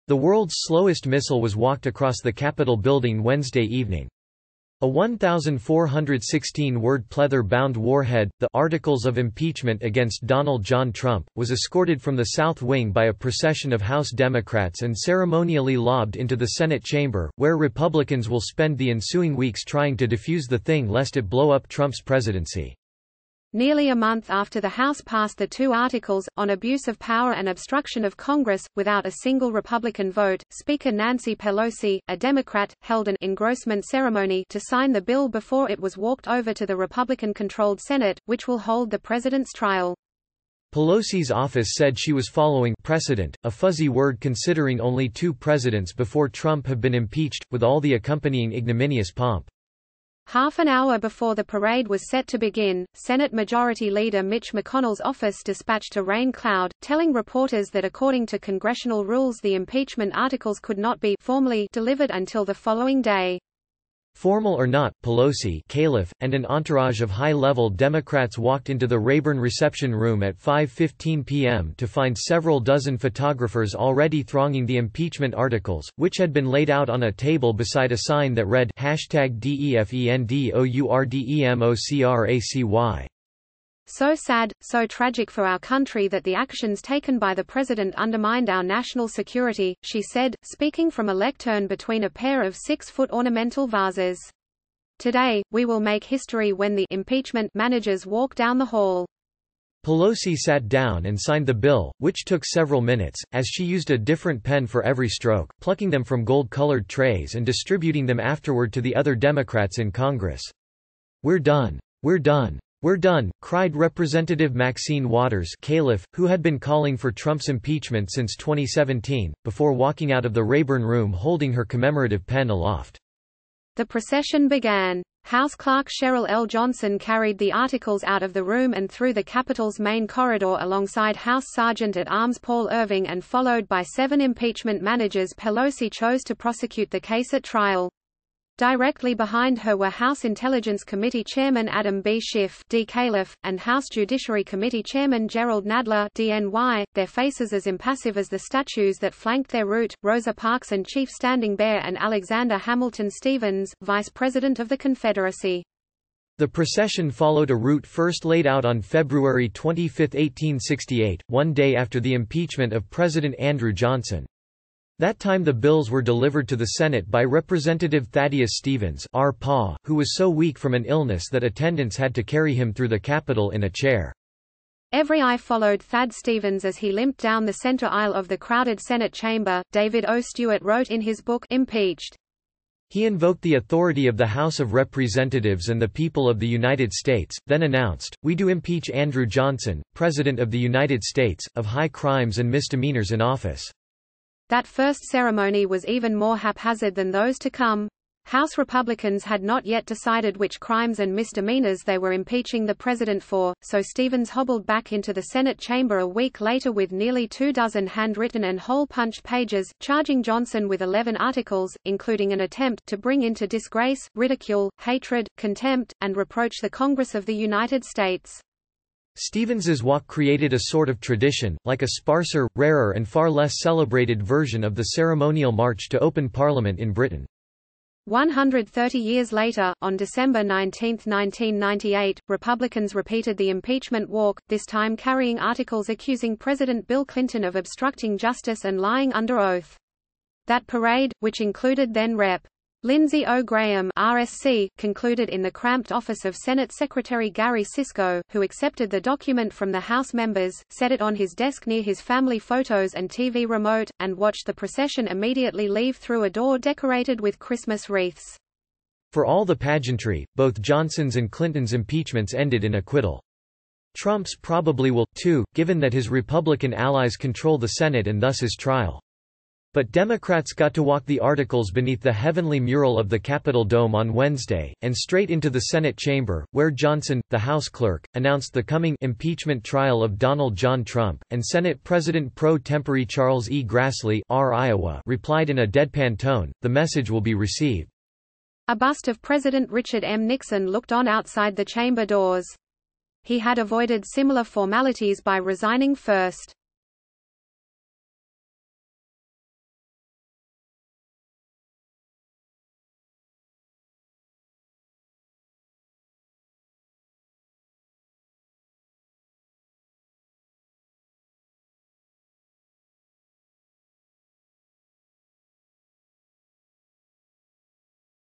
The world's slowest missile was walked across the Capitol building Wednesday evening. A 1,416-word pleather-bound warhead, the Articles of Impeachment against Donald John Trump, was escorted from the South Wing by a procession of House Democrats and ceremonially lobbed into the Senate chamber, where Republicans will spend the ensuing weeks trying to defuse the thing lest it blow up Trump's presidency. Nearly a month after the House passed the two articles, on abuse of power and obstruction of Congress, without a single Republican vote, Speaker Nancy Pelosi, a Democrat, held an engrossment ceremony to sign the bill before it was walked over to the Republican-controlled Senate, which will hold the president's trial. Pelosi's office said she was following precedent, a fuzzy word considering only two presidents before Trump have been impeached, with all the accompanying ignominious pomp. Half an hour before the parade was set to begin, Senate Majority Leader Mitch McConnell's office dispatched a rain cloud, telling reporters that according to congressional rules the impeachment articles could not be formally delivered until the following day. Formal or not, Pelosi, Califf, and an entourage of high-level Democrats walked into the Rayburn reception room at 5:15 p.m. to find several dozen photographers already thronging the impeachment articles, which had been laid out on a table beside a sign that read #DEFENDOURDEMOCRACY. So sad, so tragic for our country that the actions taken by the president undermined our national security, she said, speaking from a lectern between a pair of 6-foot ornamental vases. Today, we will make history when the impeachment managers walk down the hall. Pelosi sat down and signed the bill, which took several minutes, as she used a different pen for every stroke, plucking them from gold-colored trays and distributing them afterward to the other Democrats in Congress. "We're done. We're done. We're done," cried Representative Maxine Waters, Califf, who had been calling for Trump's impeachment since 2017, before walking out of the Rayburn room holding her commemorative pen aloft. The procession began. House Clerk Cheryl L. Johnson carried the articles out of the room and through the Capitol's main corridor alongside House Sergeant-at-Arms Paul Irving and followed by 7 impeachment managers Pelosi chose to prosecute the case at trial. Directly behind her were House Intelligence Committee Chairman Adam B. Schiff D. Califf, and House Judiciary Committee Chairman Gerald Nadler DNY, their faces as impassive as the statues that flanked their route, Rosa Parks and Chief Standing Bear and Alexander Hamilton Stevens, Vice President of the Confederacy. The procession followed a route first laid out on February 25, 1868, one day after the impeachment of President Andrew Johnson. That time the bills were delivered to the Senate by Representative Thaddeus Stevens R-Pa, who was so weak from an illness that attendants had to carry him through the Capitol in a chair. Every eye followed Thad Stevens as he limped down the center aisle of the crowded Senate chamber, David O. Stewart wrote in his book, Impeached. He invoked the authority of the House of Representatives and the people of the United States, then announced, "We do impeach Andrew Johnson, President of the United States, of high crimes and misdemeanors in office." That first ceremony was even more haphazard than those to come. House Republicans had not yet decided which crimes and misdemeanors they were impeaching the president for, so Stevens hobbled back into the Senate chamber a week later with nearly 24 handwritten and hole-punched pages, charging Johnson with 11 articles, including an attempt to bring into disgrace, ridicule, hatred, contempt, and reproach the Congress of the United States. Stevens's walk created a sort of tradition, like a sparser, rarer and far less celebrated version of the ceremonial march to open Parliament in Britain. 130 years later, on December 19, 1998, Republicans repeated the impeachment walk, this time carrying articles accusing President Bill Clinton of obstructing justice and lying under oath. That parade, which included then Rep. Lindsey O. Graham RSC, concluded in the cramped office of Senate Secretary Gary Sisko, who accepted the document from the House members, set it on his desk near his family photos and TV remote, and watched the procession immediately leave through a door decorated with Christmas wreaths. For all the pageantry, both Johnson's and Clinton's impeachments ended in acquittal. Trump's probably will, too, given that his Republican allies control the Senate and thus his trial. But Democrats got to walk the articles beneath the heavenly mural of the Capitol dome on Wednesday, and straight into the Senate chamber, where Johnson, the House clerk, announced the coming impeachment trial of Donald John Trump, and Senate President pro tempore Charles E. Grassley R. Iowa replied in a deadpan tone, "The message will be received." A bust of President Richard M. Nixon looked on outside the chamber doors. He had avoided similar formalities by resigning first.